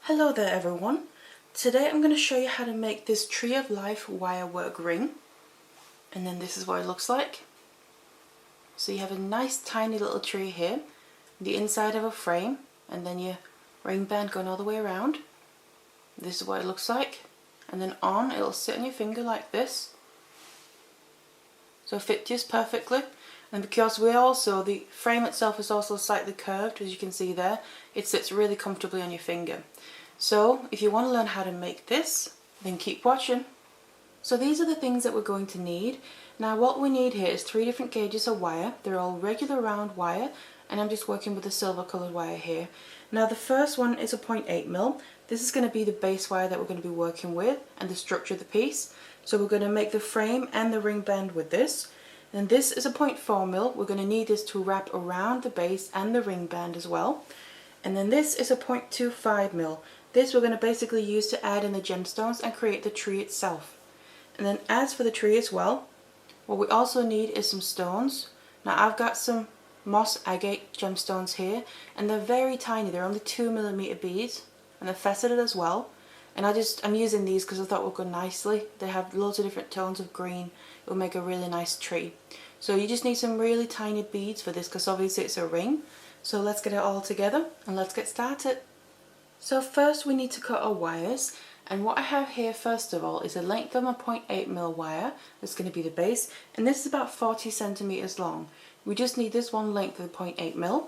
Hello there everyone. Today I'm going to show you how to make this Tree of Life wirework ring, and then this is what it looks like. So you have a nice tiny little tree here, the inside of a frame, and then your ring band going all the way around. This is what it looks like, and then it'll sit on your finger like this, so it fits just perfectly. And because the frame itself is also slightly curved, as you can see there, it sits really comfortably on your finger. So if you want to learn how to make this, then keep watching. So these are the things that we're going to need. Now what we need here is 3 different gauges of wire. They're all regular round wire, and I'm just working with the silver coloured wire here. Now the first one is a 0.8mm. This is going to be the base wire that we're going to be working with and the structure of the piece. So we're going to make the frame and the ring band with this. And this is a 0.4mm. We're going to need this to wrap around the base and the ring band as well. And then this is a 0.25mm. This we're going to basically use to add in the gemstones and create the tree itself. And then as for the tree as well, what we also need is some stones. Now I've got some moss agate gemstones here, and they're very tiny. They're only 2mm beads, and they're faceted as well. And I'm using these because I thought would go nicely. They have loads of different tones of green. It will make a really nice tree. So you just need some really tiny beads for this because obviously it's a ring. So let's get it all together and let's get started. So first we need to cut our wires, and what I have here first of all is a length of a 0.8mm wire. That's going to be the base, and this is about 40 centimeters long. We just need this one length of a 0.8mm,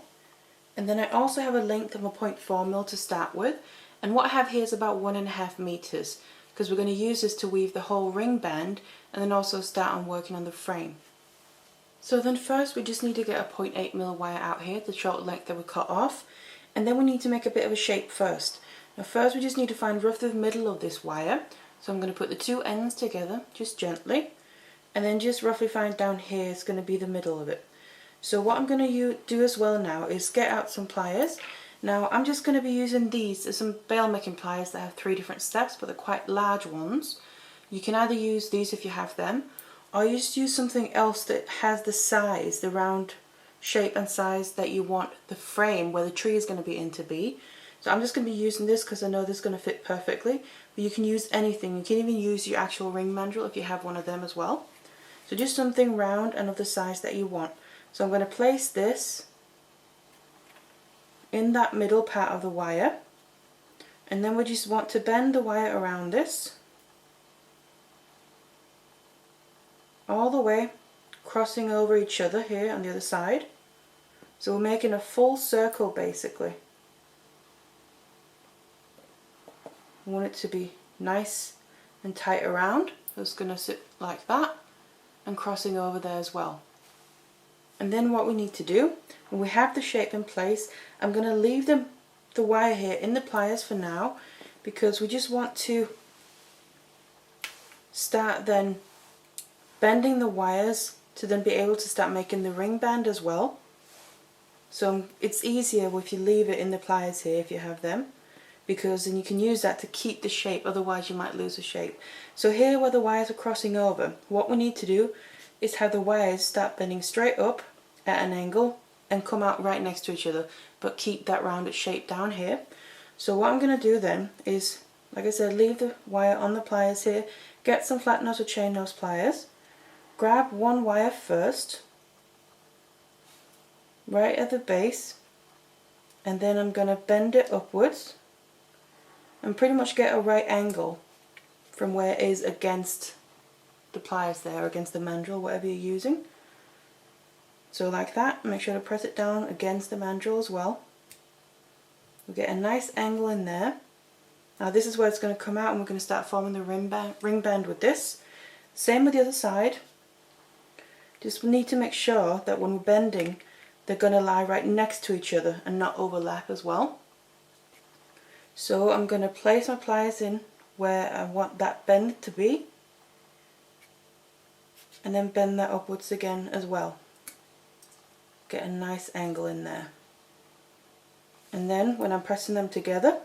and then I also have a length of a 0.4mm to start with. And what I have here is about 1.5 meters, because we're going to use this to weave the whole ring band and then also start on working on the frame. So then first we just need to get a 0.8mm wire out here, the short length that we cut off, and then we need to make a bit of a shape first. Now first we just need to find roughly the middle of this wire, so I'm going to put the two ends together just gently, and then just roughly find down here is going to be the middle of it. So what I'm going to do as well now is get out some pliers. Now I'm just going to be using these. There's some bail making pliers that have 3 different steps, but they're quite large ones. You can either use these if you have them, or you just use something else that has the size, the round shape and size that you want the frame where the tree is going to be in to be. So I'm just going to be using this because I know this is going to fit perfectly, but you can use anything. You can even use your actual ring mandrel if you have one of them as well. So just something round and of the size that you want. So I'm going to place this in that middle part of the wire, and then we just want to bend the wire around this all the way, crossing over each other here on the other side. So we're making a full circle basically. We want it to be nice and tight around, so it's going to sit like that and crossing over there as well. And then what we need to do, when we have the shape in place, I'm going to leave the wire here in the pliers for now, because we just want to start then bending the wires to then be able to start making the ring band as well. So it's easier if you leave it in the pliers here if you have them, because then you can use that to keep the shape, otherwise you might lose the shape. So here where the wires are crossing over, what we need to do is have the wires start bending straight up at an angle and come out right next to each other, but keep that rounded shape down here. So what I'm going to do then is, like I said, leave the wire on the pliers here, get some flat nose or chain nose pliers, grab one wire first, right at the base, and then I'm going to bend it upwards and pretty much get a right angle from where it is against the pliers there, against the mandrel, whatever you're using. So like that, make sure to press it down against the mandrel as well. We'll get a nice angle in there. Now this is where it's going to come out, and we're going to start forming the ring band with this. Same with the other side. Just need to make sure that when we're bending, they're going to lie right next to each other and not overlap as well. So I'm going to place my pliers in where I want that bend to be, and then bend that upwards again as well. Get a nice angle in there. And then when I'm pressing them together,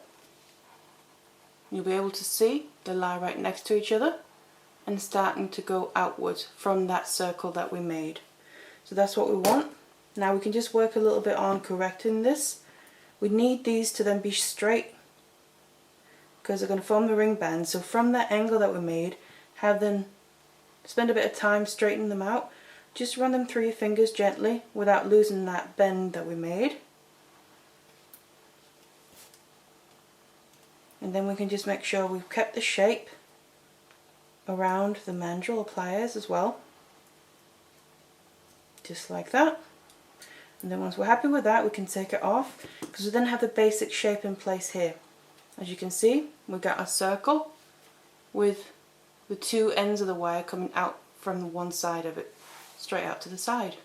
you'll be able to see they lie right next to each other and starting to go outwards from that circle that we made. So that's what we want. Now we can just work a little bit on correcting this. We need these to then be straight because they're going to form the ring band. So from that angle that we made, have them spend a bit of time straightening them out. Just run them through your fingers gently without losing that bend that we made. And then we can just make sure we've kept the shape around the mandrel or pliers as well. Just like that. And then once we're happy with that, we can take it off, because we then have the basic shape in place here. As you can see, we've got a circle with the two ends of the wire coming out from the one side of it, straight out to the side.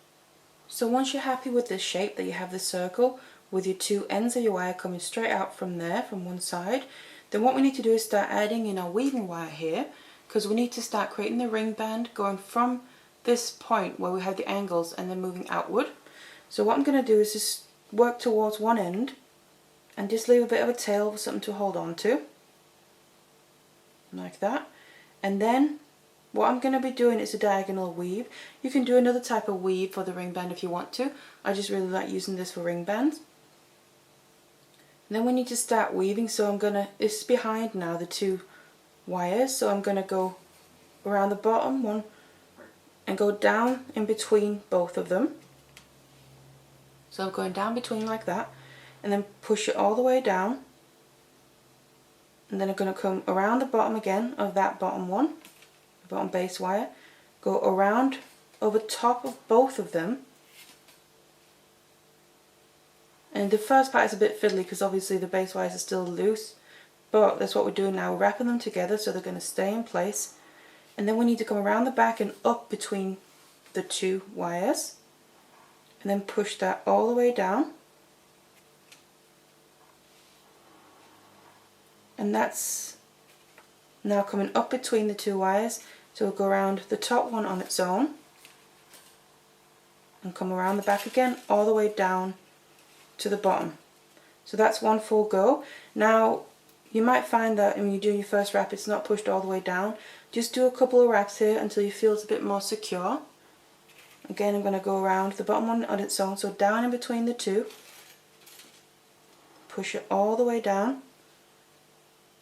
So once you're happy with this shape, that you have the circle with your two ends of your wire coming straight out from there, from one side, then what we need to do is start adding in our weaving wire here, because we need to start creating the ring band going from this point where we have the angles and then moving outward. So what I'm going to do is just work towards one end and just leave a bit of a tail for something to hold on to, like that. And then what I'm going to be doing is a diagonal weave. You can do another type of weave for the ring band if you want to. I just really like using this for ring bands. And then we need to start weaving, so it's behind now the two wires, so I'm going to go around the bottom one and go down in between both of them. So I'm going down between like that, and then push it all the way down, and then I'm going to come around the bottom again of that bottom one, the bottom base wire, go around over top of both of them. And the first part is a bit fiddly because obviously the base wires are still loose, but that's what we're doing now. We're wrapping them together so they're going to stay in place, and then we need to come around the back and up between the two wires, and then push that all the way down. And that's now coming up between the two wires, so we'll go around the top one on its own and come around the back again all the way down to the bottom. So that's one full go. Now you might find that when you do your first wrap it's not pushed all the way down. Just do a couple of wraps here until you feel it's a bit more secure. Again, I'm going to go around the bottom one on its own, so down in between the two, push it all the way down,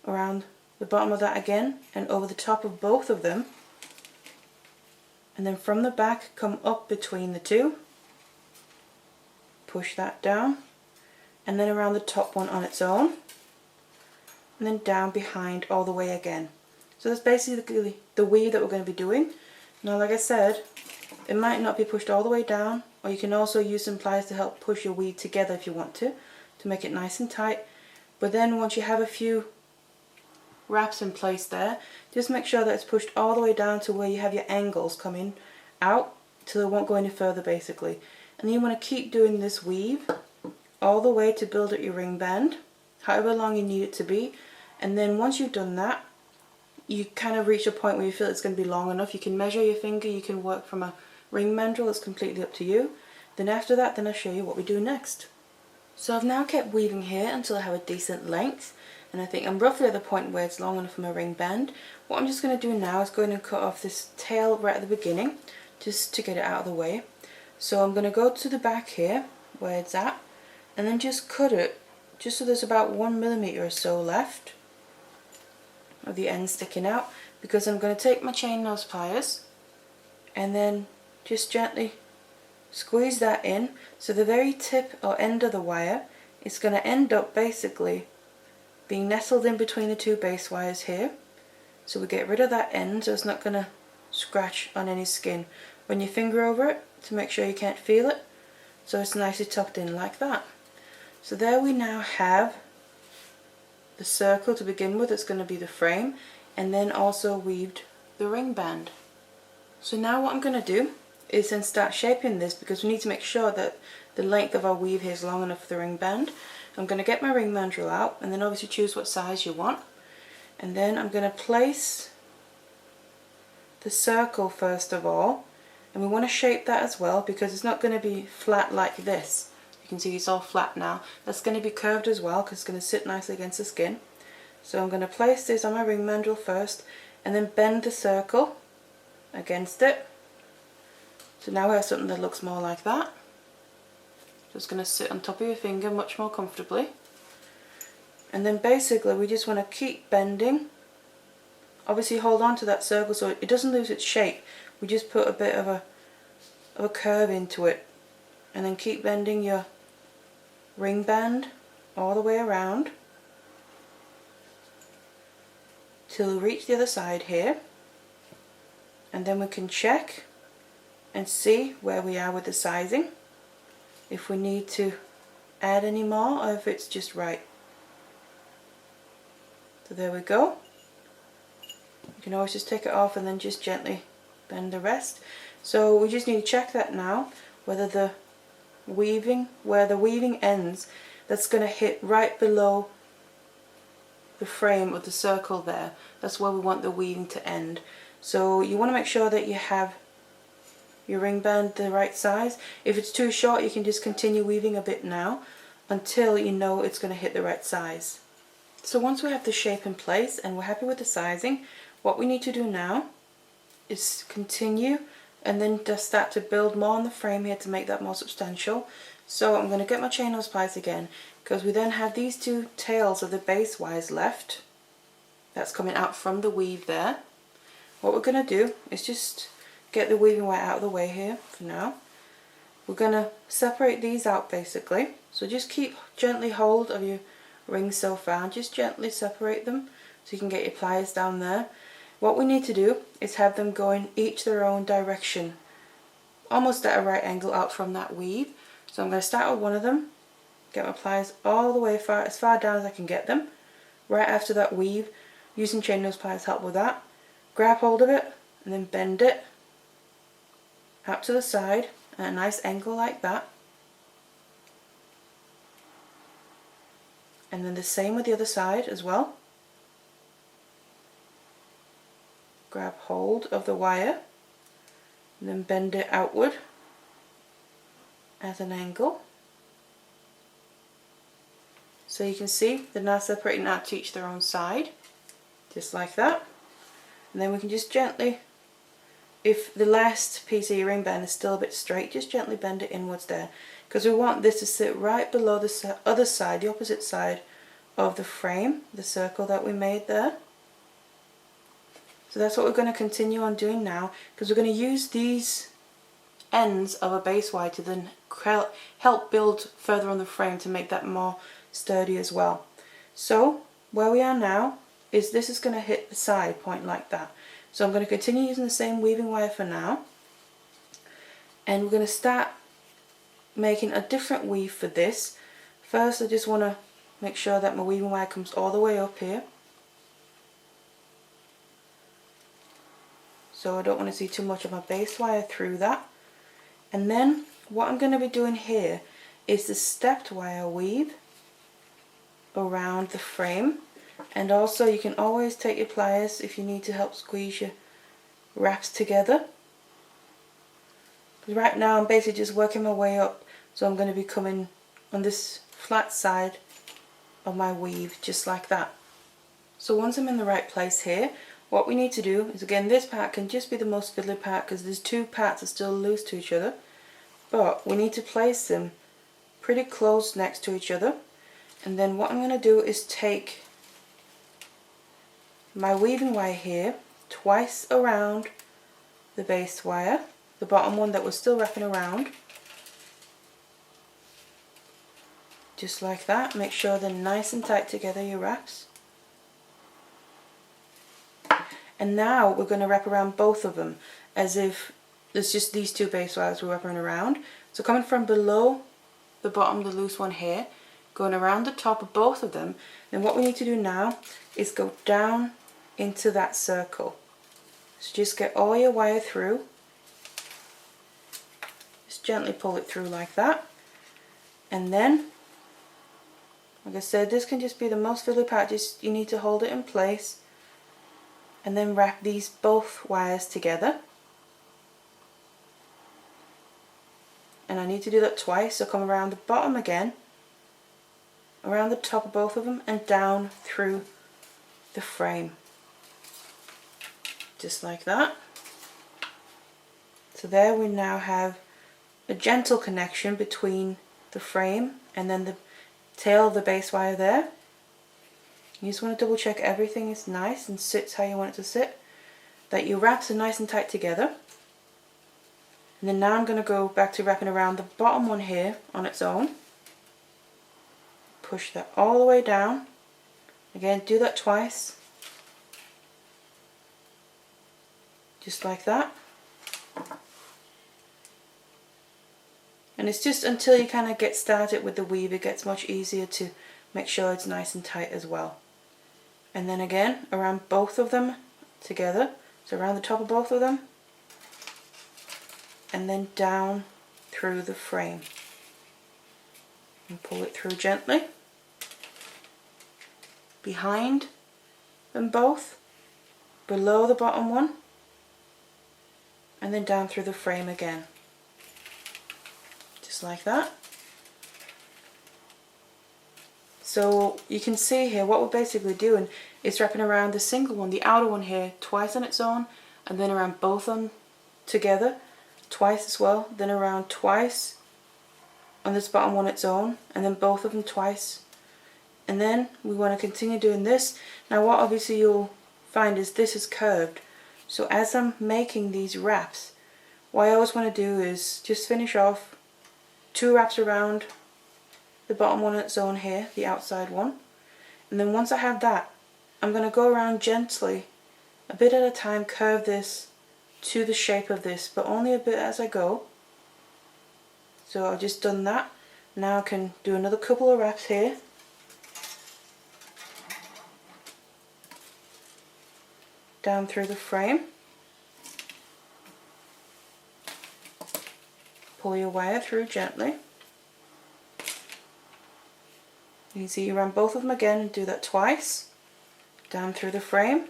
around the bottom of that again, and over the top of both of them, and then from the back come up between the two, push that down, and then around the top one on its own, and then down behind all the way again. So that's basically the weave that we're going to be doing. Now, like I said, it might not be pushed all the way down, or you can also use some pliers to help push your weave together if you want to make it nice and tight. But then once you have a few wraps in place there, just make sure that it's pushed all the way down to where you have your angles coming out, till it won't go any further basically. And then you want to keep doing this weave all the way to build up your ring band, however long you need it to be. And then once you've done that, you kind of reach a point where you feel it's going to be long enough. You can measure your finger, you can work from a ring mandrel, it's completely up to you. Then after that, then I'll show you what we do next. So I've now kept weaving here until I have a decent length, and I think I'm roughly at the point where it's long enough for my ring band. What I'm just going to do now is go in and cut off this tail right at the beginning, just to get it out of the way. So I'm going to go to the back here, where it's at, and then just cut it, just so there's about 1 millimeter or so left of the end sticking out, because I'm going to take my chain nose pliers and then just gently squeeze that in, so the very tip or end of the wire is going to end up basically being nestled in between the two base wires here. So we get rid of that end so it's not going to scratch on any skin. Run your finger over it to make sure you can't feel it, so it's nicely tucked in like that. So there we now have the circle to begin with. It's going to be the frame, and then also weaved the ring band. So now what I'm going to do is then start shaping this, because we need to make sure that the length of our weave here is long enough for the ring band. I'm going to get my ring mandrel out, and then obviously choose what size you want, and then I'm going to place the circle first of all, and we want to shape that as well, because it's not going to be flat like this. You can see it's all flat now. That's going to be curved as well, because it's going to sit nicely against the skin. So I'm going to place this on my ring mandrel first, and then bend the circle against it. So now we have something that looks more like that. Just going to sit on top of your finger much more comfortably. And then basically we just want to keep bending. Obviously hold on to that circle so it doesn't lose its shape. We just put a bit of a curve into it, and then keep bending your ring band all the way around till we reach the other side here, and then we can check and see where we are with the sizing, if we need to add any more or if it's just right. So there we go. You can always just take it off and then just gently bend the rest. So we just need to check that now, whether the weaving, where the weaving ends, that's going to hit right below the frame of the circle there. That's where we want the weaving to end. So you want to make sure that you have your ring band the right size. If it's too short, you can just continue weaving a bit now until you know it's going to hit the right size. So once we have the shape in place and we're happy with the sizing, what we need to do now is continue and then just start to build more on the frame here to make that more substantial. So I'm going to get my chain nose pliers again, because we then have these two tails of the base wires left. That's coming out from the weave there. What we're going to do is just get the weaving wire out of the way here for now. We're going to separate these out basically. So just keep gently hold of your rings so far and just gently separate them so you can get your pliers down there. What we need to do is have them going each their own direction, almost at a right angle out from that weave. So I'm going to start with one of them, get my pliers all the way as far down as I can get them, right after that weave, using chain nose pliers help with that. Grab hold of it and then bend it out to the side at a nice angle like that. And then the same with the other side as well. Grab hold of the wire and then bend it outward at an angle. So you can see they're now separating out to each their own side, just like that. And then we can just gently, if the last piece of your ring band is still a bit straight, just gently bend it inwards there, because we want this to sit right below the other side, the opposite side of the frame, the circle that we made there. So that's what we're going to continue on doing now, because we're going to use these ends of a base wire to then help build further on the frame to make that more sturdy as well. So where we are now is this is going to hit the side point like that. So I'm going to continue using the same weaving wire for now, and we're going to start making a different weave for this. First I just want to make sure that my weaving wire comes all the way up here, so I don't want to see too much of my base wire through that. And then what I'm going to be doing here is the stepped wire weave around the frame, and also you can always take your pliers if you need to help squeeze your wraps together. Because right now I'm basically just working my way up, so I'm going to be coming on this flat side of my weave just like that. So once I'm in the right place here, what we need to do is, again, this part can just be the most fiddly part because these two parts are still loose to each other, but we need to place them pretty close next to each other. And then what I'm going to do is take my weaving wire here twice around the base wire, the bottom one that we're still wrapping around, just like that. Make sure they're nice and tight together, your wraps. And now we're going to wrap around both of them as if there's just these two base wires we're wrapping around. So coming from below the bottom, the loose one here, going around the top of both of them, then what we need to do now is go down into that circle. So just get all your wire through, just gently pull it through like that, and then, like I said, this can just be the most fiddly part, just you need to hold it in place and then wrap these both wires together. And I need to do that twice, so come around the bottom again, around the top of both of them, and down through the frame, just like that. So there we now have a gentle connection between the frame and then the tail of the base wire there. You just want to double check everything is nice and sits how you want it to sit, that your wraps are nice and tight together. And then now I'm going to go back to wrapping around the bottom one here on its own. Push that all the way down. Again, do that twice. Just like that. And it's just until you kind of get started with the weave, it gets much easier to make sure it's nice and tight as well. And then again, around both of them together. So around the top of both of them. And then down through the frame. And pull it through gently. Behind them both. Below the bottom one. And then down through the frame again. Just like that. So you can see here what we're basically doing is wrapping around the single one, the outer one here, twice on its own, and then around both of them together twice as well, then around twice on this bottom one its own, and then both of them twice. And then we want to continue doing this. Now what obviously you'll find is this is curved. So as I'm making these wraps, what I always want to do is just finish off 2 wraps around the bottom one on its own here, the outside one. And then once I have that, I'm going to go around gently, a bit at a time, curve this to the shape of this, but only a bit as I go. So I've just done that. Now I can do another couple of wraps here. Down through the frame. Pull your wire through gently. You can see you run both of them again and do that twice. Down through the frame.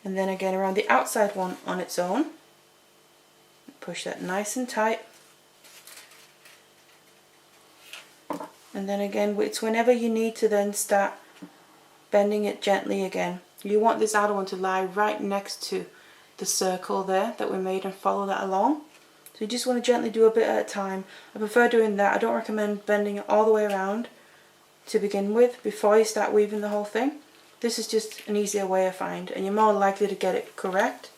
And then again around the outside one on its own. Push that nice and tight. And then again, it's whenever you need to then start bending it gently again. You want this outer one to lie right next to the circle there that we made and follow that along. So you just want to gently do a bit at a time. I prefer doing that. I don't recommend bending it all the way around to begin with before you start weaving the whole thing. This is just an easier way I find, and you're more likely to get it correct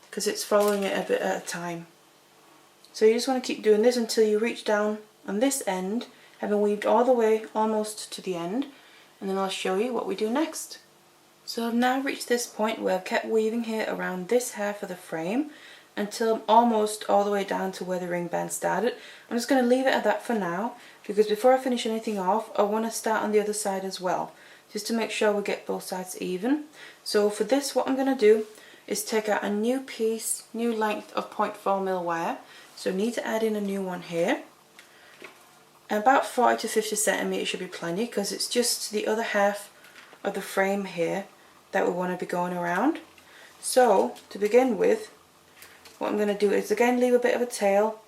because it's following it a bit at a time. So you just want to keep doing this until you reach down on this end, having weaved all the way almost to the end, and then I'll show you what we do next. So I've now reached this point where I've kept weaving here around this half of the frame until I'm almost all the way down to where the ring band started. I'm just going to leave it at that for now, because before I finish anything off, I want to start on the other side as well, just to make sure we get both sides even. So for this, what I'm going to do is take out a new piece, new length of 0.4mm wire. So I need to add in a new one here. And about 40 to 50 centimeters should be plenty, because it's just the other half of the frame here that we want to be going around. So to begin with, what I'm going to do is again leave a bit of a tail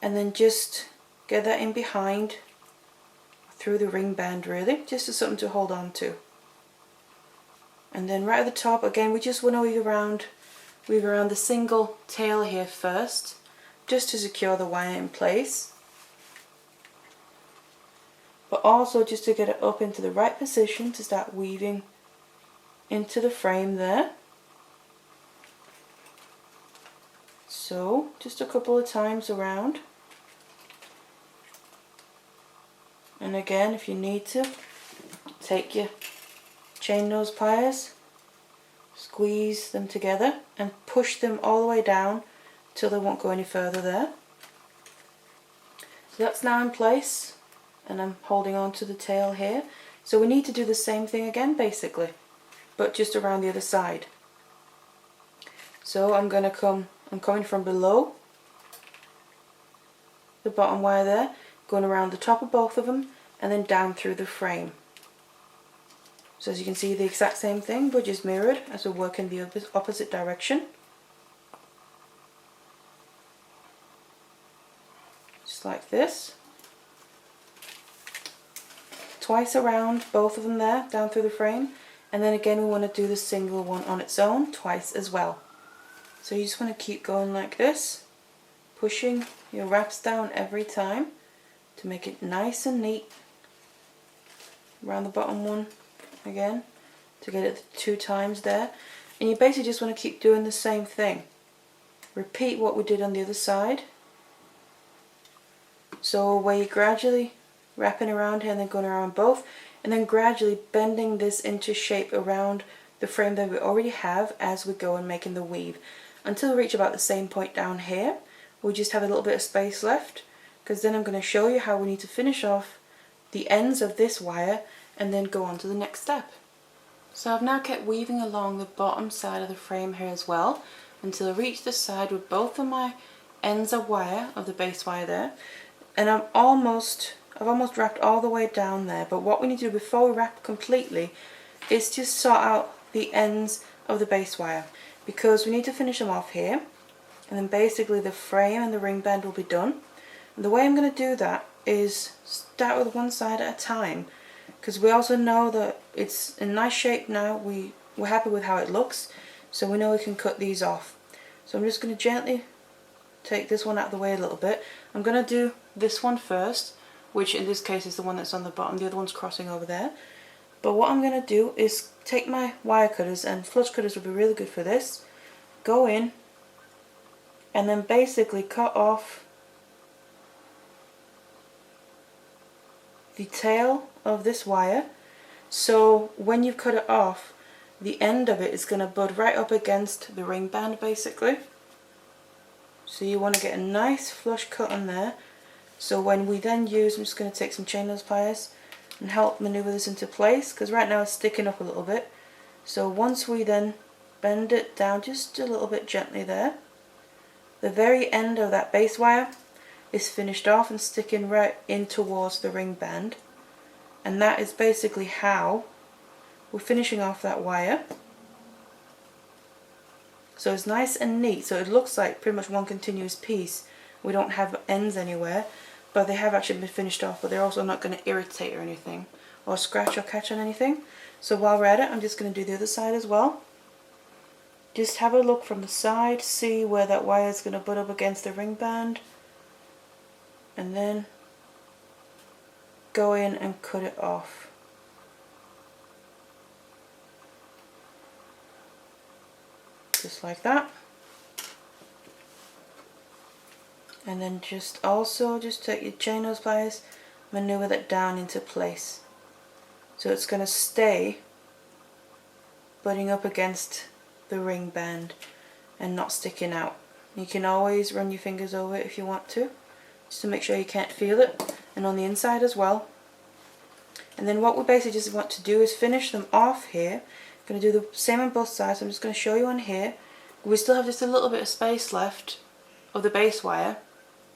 and then just get that in behind through the ring band, really, just as something to hold on to. And then right at the top, again, we just want to weave around the single tail here first, just to secure the wire in place, but also just to get it up into the right position to start weaving into the frame there. So just a couple of times around, and again, if you need to, take your chain nose pliers, squeeze them together and push them all the way down till they won't go any further there. So that's now in place, and I'm holding on to the tail here. So we need to do the same thing again basically, but just around the other side. So I'm coming from below the bottom wire there, going around the top of both of them and then down through the frame. So as you can see, the exact same thing but just mirrored as we work in the opposite direction. Just like this. Twice around both of them there, down through the frame, and then again we want to do the single one on its own twice as well. So you just want to keep going like this, pushing your wraps down every time to make it nice and neat around the bottom one again to get it 2 times there. And you basically just want to keep doing the same thing. Repeat what we did on the other side. So where you're gradually wrapping around here and then going around both, and then gradually bending this into shape around the frame that we already have as we go and making the weave, until we reach about the same point down here. We just have a little bit of space left, because then I'm going to show you how we need to finish off the ends of this wire and then go on to the next step. So I've now kept weaving along the bottom side of the frame here as well until I reach the side with both of my ends of wire, of the base wire there, and I've almost wrapped all the way down there. But what we need to do before we wrap completely is just sort out the ends of the base wire, because we need to finish them off here, and then basically the frame and the ring band will be done. And the way I'm going to do that is start with one side at a time, because we also know that it's in nice shape now. We're happy with how it looks, so we know we can cut these off. So I'm just going to gently take this one out of the way a little bit. I'm going to do this one first, which in this case is the one that's on the bottom. The other one's crossing over there. But what I'm going to do is take my wire cutters, and flush cutters will be really good for this, go in and then basically cut off the tail of this wire. So when you cut it off, the end of it is going to bud right up against the ring band basically. So you want to get a nice flush cut on there. So when we then use, I'm just going to take some chain nose pliers and help maneuver this into place, because right now it's sticking up a little bit. So once we then bend it down just a little bit gently there, the very end of that base wire is finished off and sticking right in towards the ring band. And that is basically how we're finishing off that wire. So it's nice and neat, so it looks like pretty much one continuous piece. We don't have ends anywhere, but they have actually been finished off, but they're also not going to irritate or anything, or scratch or catch on anything. So while we're at it, I'm just going to do the other side as well. Just have a look from the side, see where that wire is going to butt up against the ring band, and then go in and cut it off. Just like that. And then just take your chain nose pliers, maneuver that down into place. So it's going to stay butting up against the ring band and not sticking out. You can always run your fingers over it if you want to, just to make sure you can't feel it, and on the inside as well. And then what we basically just want to do is finish them off here. I'm going to do the same on both sides. I'm just going to show you on here. We still have just a little bit of space left of the base wire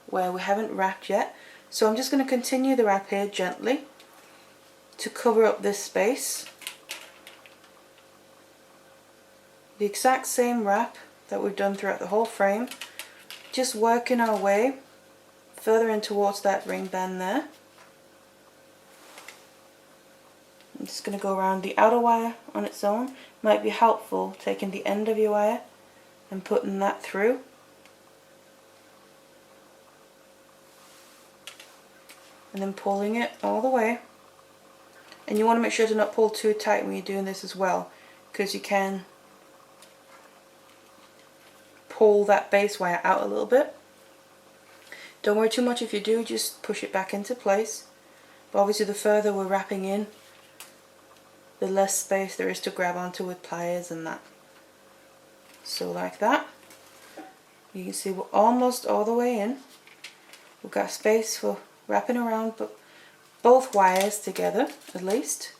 where we haven't wrapped yet. So I'm just going to continue the wrap here gently to cover up this space. The exact same wrap that we've done throughout the whole frame, just working our way further in towards that ring band there. I'm just going to go around the outer wire on its own. Might be helpful taking the end of your wire and putting that through. And then pulling it all the way. And you want to make sure to not pull too tight when you're doing this as well, because you can pull that base wire out a little bit. Don't worry too much if you do, just push it back into place. But obviously the further we're wrapping in, the less space there is to grab onto with pliers and that. So like that. You can see we're almost all the way in. We've got space for wrapping around both wires together at least.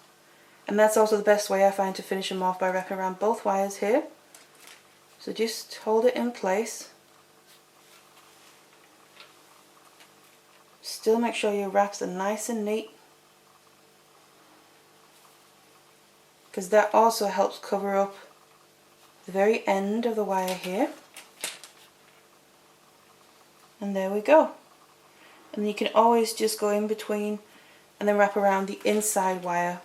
And that's also the best way I find to finish them off, by wrapping around both wires here. So just hold it in place. Still make sure your wraps are nice and neat, because that also helps cover up the very end of the wire here. And there we go. And you can always just go in between and then wrap around the inside wire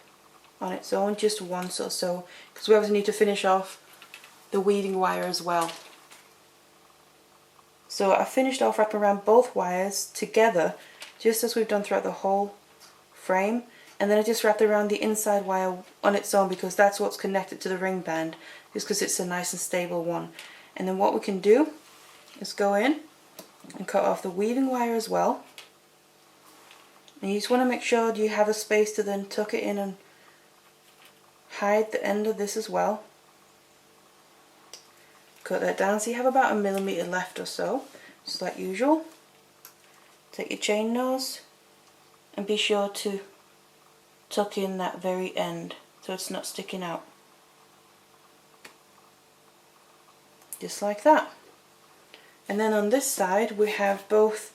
on its own just once or so, because we obviously need to finish off the weaving wire as well. So I finished off wrapping around both wires together, just as we've done throughout the whole frame, and then I just wrapped around the inside wire on its own because that's what's connected to the ring band, just because it's a nice and stable one. And then what we can do is go in and cut off the weaving wire as well. And you just want to make sure you have a space to then tuck it in and hide the end of this as well. Cut that down so you have about 1 millimeter left or so, just like usual. Take your chain nose and be sure to tuck in that very end so it's not sticking out. Just like that. And then on this side we have both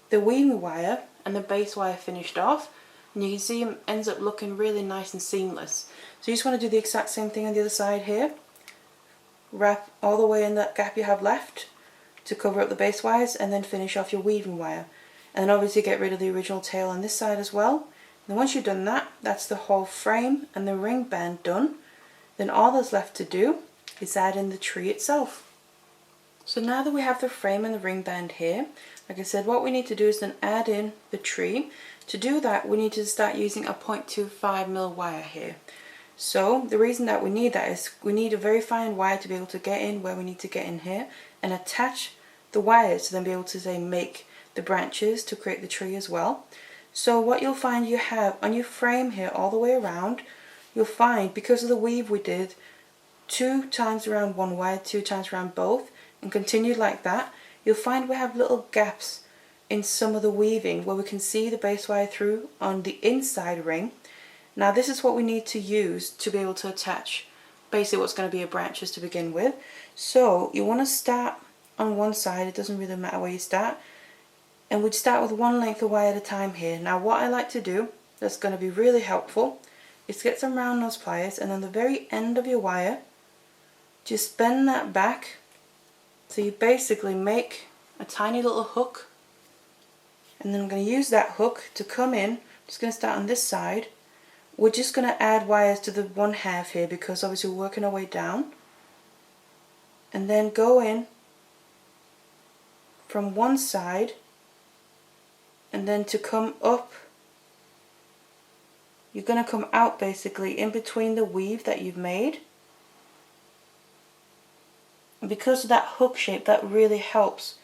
the weaving wire and the base wire finished off, and you can see it ends up looking really nice and seamless. So you just want to do the exact same thing on the other side here. Wrap all the way in that gap you have left to cover up the base wires, and then finish off your weaving wire. And then obviously get rid of the original tail on this side as well. And once you've done that, that's the whole frame and the ring band done. Then all that's left to do is add in the tree itself. So now that we have the frame and the ring band here, like I said, what we need to do is then add in the tree. To do that, we need to start using a 0.25mm wire here. So the reason that we need that is we need a very fine wire to be able to get in where we need to get in here and attach the wires to then be able to say make the branches to create the tree as well. So what you'll find you have on your frame here all the way around, you'll find because of the weave we did 2 times around one wire, 2 times around both, and continued like that, you'll find we have little gaps in some of the weaving where we can see the base wire through on the inside ring. Now this is what we need to use to be able to attach basically what's going to be a branches to begin with. So you want to start on one side, it doesn't really matter where you start, and we'd start with one length of wire at a time here. Now what I like to do that's going to be really helpful is get some round nose pliers, and on the very end of your wire just bend that back so you basically make a tiny little hook, and then I'm going to use that hook to come in. I'm just going to start on this side. We're just going to add wires to the 1/2 here because obviously we're working our way down, and then go in from one side, and then to come up you're going to come out basically in between the weave that you've made. And because of that hook shape, that really helps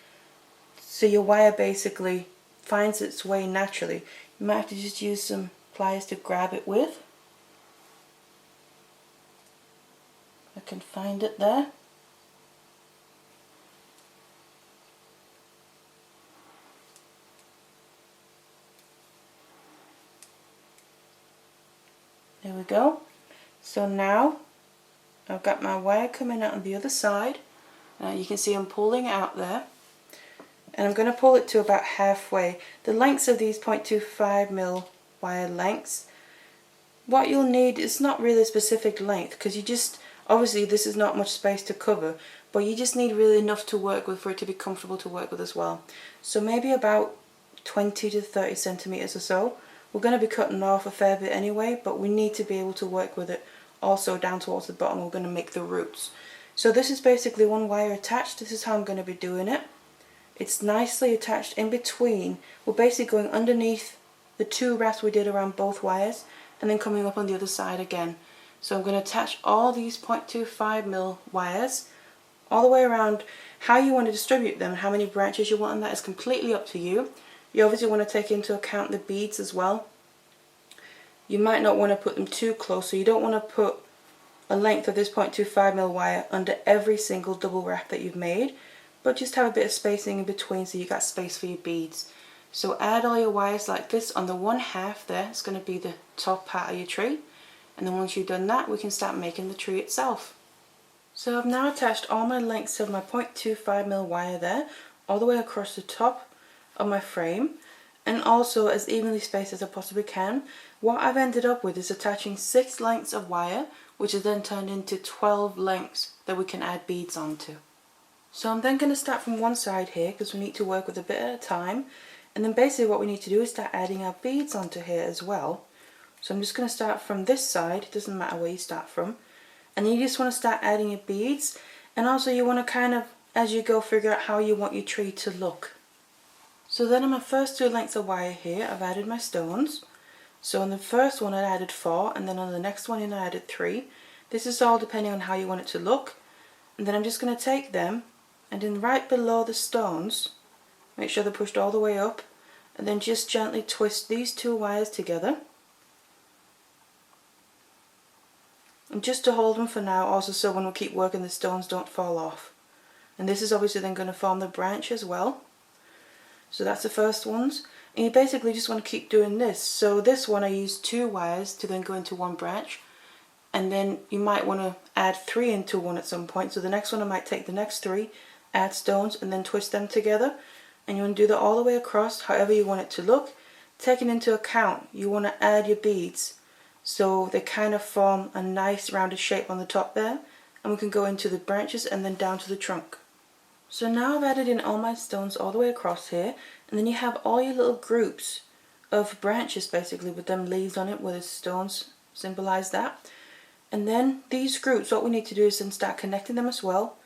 so your wire basically finds its way naturally. You might have to just use some pliers to grab it with. I can find it there. There we go. So now I've got my wire coming out on the other side. You can see I'm pulling out there, and I'm going to pull it to about halfway. The lengths of these 0.25mm wire lengths, what you'll need is not really a specific length because you just, obviously this is not much space to cover, but you just need really enough to work with for it to be comfortable to work with as well. So maybe about 20 to 30 centimeters or so. We're going to be cutting off a fair bit anyway, but we need to be able to work with it also down towards the bottom. We're going to make the roots. So this is basically one wire attached. This is how I'm going to be doing it. It's nicely attached in between. We're basically going underneath the 2 wraps we did around both wires and then coming up on the other side again. So I'm going to attach all these 0.25mm wires all the way around. How you want to distribute them, how many branches you want, and that is completely up to you. You obviously want to take into account the beads as well. You might not want to put them too close, so you don't want to put a length of this 0.25mm wire under every single double wrap that you've made, but just have a bit of spacing in between so you got space for your beads. So add all your wires like this on the 1/2 there. It's going to be the top part of your tree, and then once you've done that we can start making the tree itself. So I've now attached all my lengths of my 0.25mm wire there all the way across the top of my frame, and also as evenly spaced as I possibly can. What I've ended up with is attaching 6 lengths of wire, which is then turned into 12 lengths that we can add beads onto. So I'm then going to start from one side here because we need to work with a bit at a time, and then basically what we need to do is start adding our beads onto here as well. So I'm just going to start from this side, it doesn't matter where you start from, and then you just want to start adding your beads, and also you want to kind of as you go figure out how you want your tree to look. So then on my first 2 lengths of wire here I've added my stones. So on the first one I added 4, and then on the next one I added 3. This is all depending on how you want it to look. And then I'm just going to take them, and then right below the stones, make sure they're pushed all the way up, and then just gently twist these 2 wires together. And just to hold them for now, also so when we keep working the stones don't fall off. And this is obviously then going to form the branch as well. So that's the first ones. And you basically just want to keep doing this. So this one I used 2 wires to then go into one branch. And then you might want to add 3 into one at some point. So the next one I might take the next 3, add stones, and then twist them together. And you want to do that all the way across, however you want it to look. Taking into account, you want to add your beads so they kind of form a nice rounded shape on the top there. And we can go into the branches and then down to the trunk. So now I've added in all my stones all the way across here, and then you have all your little groups of branches basically with them leaves on it where the stones symbolize that. And then these groups, what we need to do is then start connecting them as well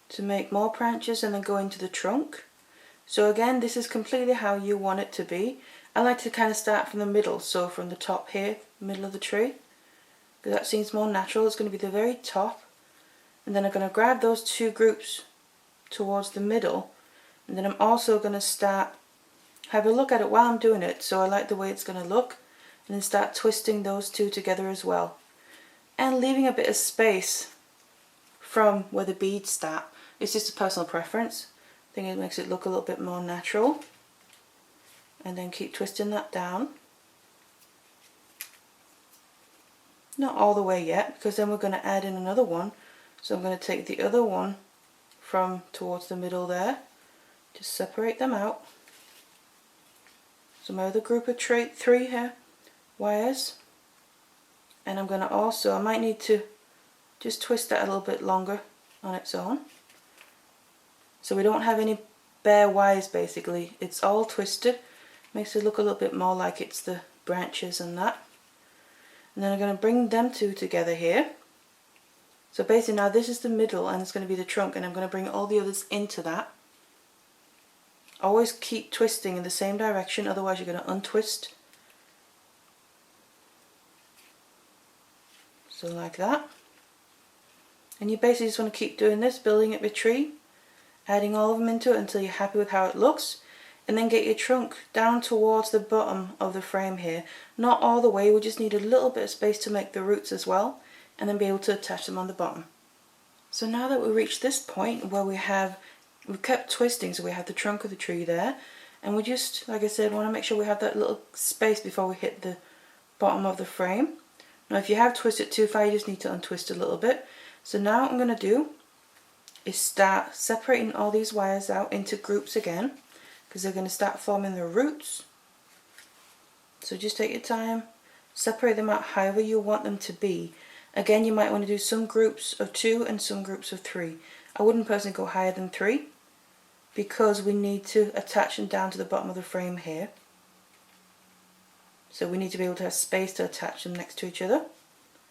to make more branches and then go into the trunk. So again, this is completely how you want it to be. I like to kind of start from the middle, so from the top here, middle of the tree, because that seems more natural. It's going to be the very top, and then I'm going to grab those 2 groups towards the middle, and then I'm also going to start, have a look at it while I'm doing it, so I like the way it's going to look, and then start twisting those 2 together as well, and leaving a bit of space from where the beads start. It's just a personal preference. I think it makes it look a little bit more natural. And then keep twisting that down. Not all the way yet, because then we're going to add in another one. So I'm going to take the other one from towards the middle there, just separate them out. So my other group of 3 here wires, and I'm going to also, I might need to just twist that a little bit longer on its own, so we don't have any bare wires basically. It's all twisted, makes it look a little bit more like it's the branches and that. And then I'm going to bring them 2 together here. So basically now this is the middle and it's going to be the trunk, and I'm going to bring all the others into that. Always keep twisting in the same direction, otherwise you're going to untwist. So like that. And you basically just want to keep doing this, building up your tree, adding all of them into it until you're happy with how it looks. And then get your trunk down towards the bottom of the frame here. Not all the way, we just need a little bit of space to make the roots as well, and then be able to attach them on the bottom. So now that we reach this point where we've kept twisting, so we have the trunk of the tree there, and we just, like I said, want to make sure we have that little space before we hit the bottom of the frame. Now if you have twisted too far, you just need to untwist a little bit. So now what I'm going to do is start separating all these wires out into groups again, because they're going to start forming the roots. So just take your time, separate them out however you want them to be. Again, you might want to do some groups of 2 and some groups of 3. I wouldn't personally go higher than 3, because we need to attach them down to the bottom of the frame here. So we need to be able to have space to attach them next to each other.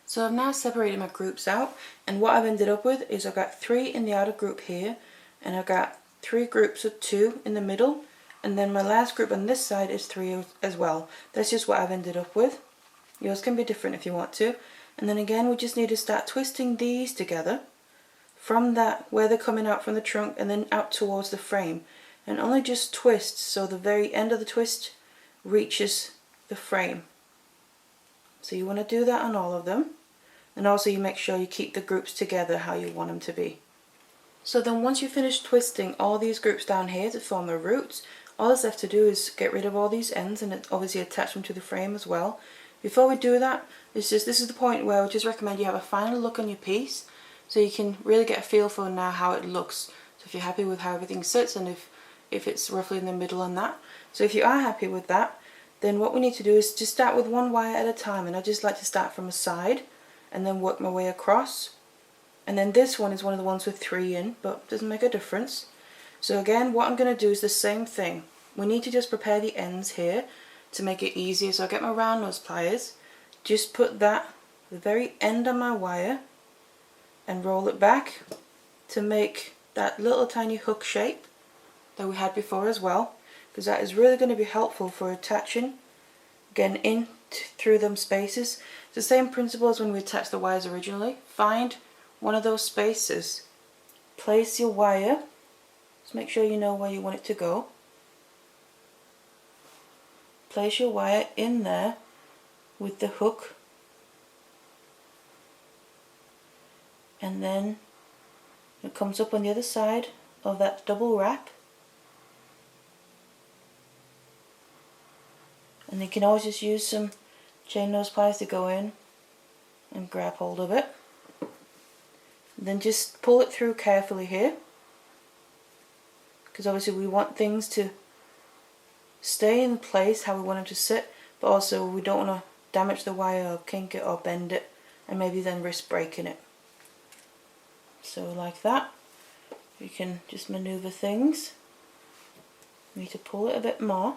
So I've now separated my groups out, and what I've ended up with is I've got 3 in the outer group here, and I've got 3 groups of 2 in the middle, and then my last group on this side is 3 as well. That's just what I've ended up with. Yours can be different if you want to. And then again, we just need to start twisting these together from that where they're coming out from the trunk and then out towards the frame, and only just twist so the very end of the twist reaches the frame. So you want to do that on all of them, and also you make sure you keep the groups together how you want them to be. So then once you finish twisting all these groups down here to form the roots, all that's left to do is get rid of all these ends and obviously attach them to the frame as well. Before we do that, this is the point where I would just recommend you have a final look on your piece, so you can really get a feel for now how it looks. So if you're happy with how everything sits, and if it's roughly in the middle on that. So if you are happy with that, then what we need to do is just start with one wire at a time, and I just like to start from a side and then work my way across. And then this one is one of the ones with 3 in, but it doesn't make a difference. So again, what I'm going to do is the same thing. We need to just prepare the ends here to make it easier. So I'll get my round nose pliers, just put that the very end of my wire and roll it back to make that little tiny hook shape that we had before as well, because that is really going to be helpful for attaching again into through them spaces. It's the same principle as when we attached the wires originally. Find one of those spaces, place your wire, just make sure you know where you want it to go. Place your wire in there with the hook, and then it comes up on the other side of that double wrap, and you can always just use some chain nose pliers to go in and grab hold of it. Then just pull it through carefully here, because obviously we want things to stay in place how we want them to sit, but also we don't want to damage the wire or kink it or bend it and maybe then risk breaking it. So like that, you can just maneuver things. You need to pull it a bit more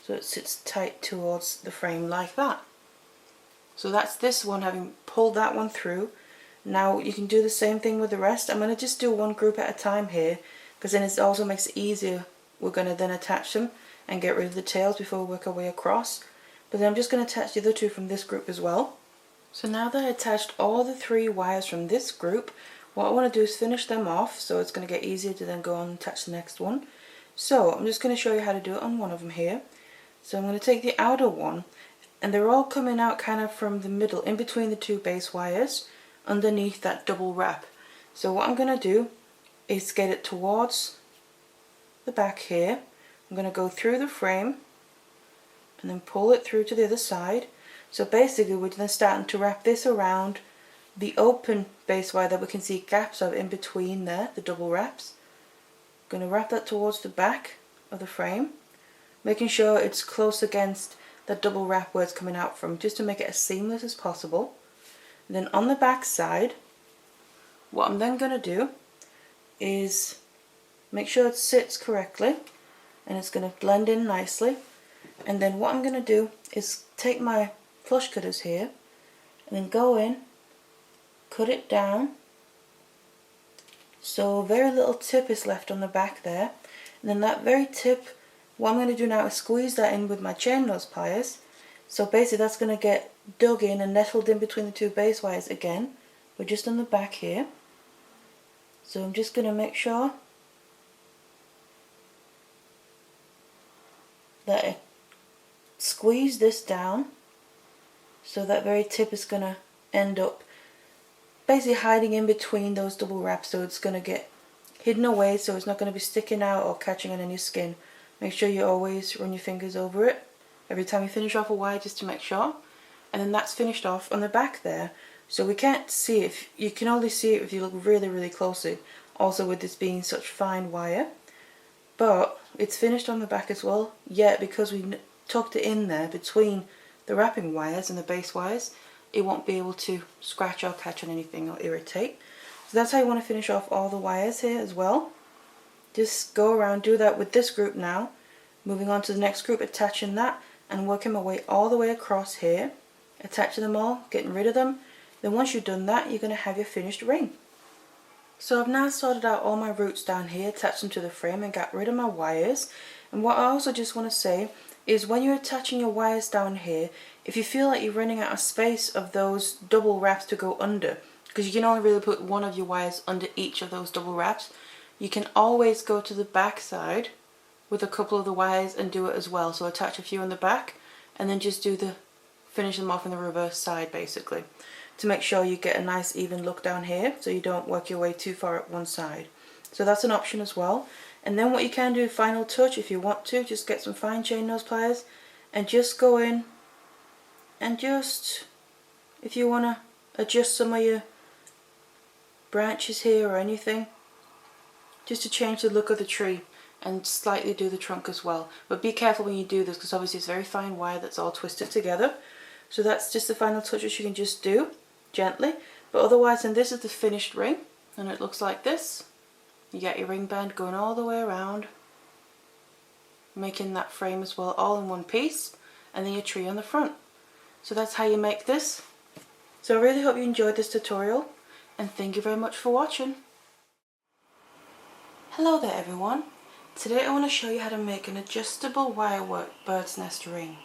so it sits tight towards the frame like that. So that's this one, having pulled that one through. Now you can do the same thing with the rest. I'm going to just do one group at a time here, because then it also makes it easier. We're going to then attach them and get rid of the tails before we work our way across. But then I'm just going to attach the other two from this group as well. So now that I attached all the 3 wires from this group, what I want to do is finish them off, so it's going to get easier to then go on and attach the next one. So I'm just going to show you how to do it on one of them here. So I'm going to take the outer one, and they're all coming out kind of from the middle, in between the 2 base wires, underneath that double wrap. So what I'm going to do is get it towards the back here. I'm going to go through the frame and then pull it through to the other side. So basically we're then starting to wrap this around the open base wire that we can see gaps of in between there, the double wraps. I'm going to wrap that towards the back of the frame, making sure it's close against that double wrap where it's coming out from, just to make it as seamless as possible. And then on the back side, what I'm then going to do is make sure it sits correctly and it's going to blend in nicely. And then what I'm going to do is take my flush cutters here and then go in, cut it down so very little tip is left on the back there. And then that very tip, what I'm going to do now is squeeze that in with my chain nose pliers. So basically that's going to get dug in and nestled in between the 2 base wires again. We're just on the back here. So I'm just going to make sure that I squeeze this down, so that very tip is going to end up basically hiding in between those double wraps, so it's going to get hidden away, so it's not going to be sticking out or catching on any skin. Make sure you always run your fingers over it every time you finish off a wire, just to make sure. And then that's finished off on the back there. So we can't see it, you can only see it if you look really, really closely, also with this being such fine wire. But it's finished on the back as well, yet because we tucked it in there between the wrapping wires and the base wires, it won't be able to scratch or catch on anything or irritate. So that's how you want to finish off all the wires here as well. Just go around, do that with this group now, moving on to the next group, attaching that and working my way all the way across here, attaching them all, getting rid of them. Then once you've done that, you're going to have your finished ring. So I've now sorted out all my roots down here, attached them to the frame and got rid of my wires. And what I also just want to say is, when you're attaching your wires down here, if you feel like you're running out of space of those double wraps to go under, because you can only really put one of your wires under each of those double wraps, you can always go to the back side with a couple of the wires and do it as well. So attach a few on the back and then just do the finish them off on the reverse side, basically, to make sure you get a nice even look down here, so you don't work your way too far at one side. So that's an option as well. And then what you can do, final touch, if you want to, just get some fine chain nose pliers and just go in and just, if you want to adjust some of your branches here or anything, just to change the look of the tree and slightly do the trunk as well. But be careful when you do this, because obviously it's very fine wire that's all twisted together. So that's just the final touches you can just do gently. But otherwise, then this is the finished ring, and it looks like this. You get your ring band going all the way around, making that frame as well, all in one piece, and then your tree on the front. So that's how you make this. So I really hope you enjoyed this tutorial, and thank you very much for watching. Hello there everyone. Today I want to show you how to make an adjustable wirework bird's nest ring.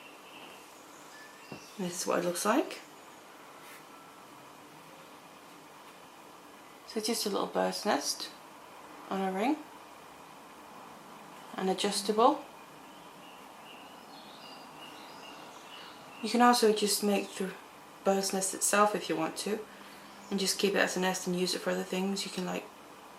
And this is what it looks like. So it's just a little bird's nest on a ring, and adjustable. You can also just make the bird's nest itself if you want to, and just keep it as a nest and use it for other things. You can like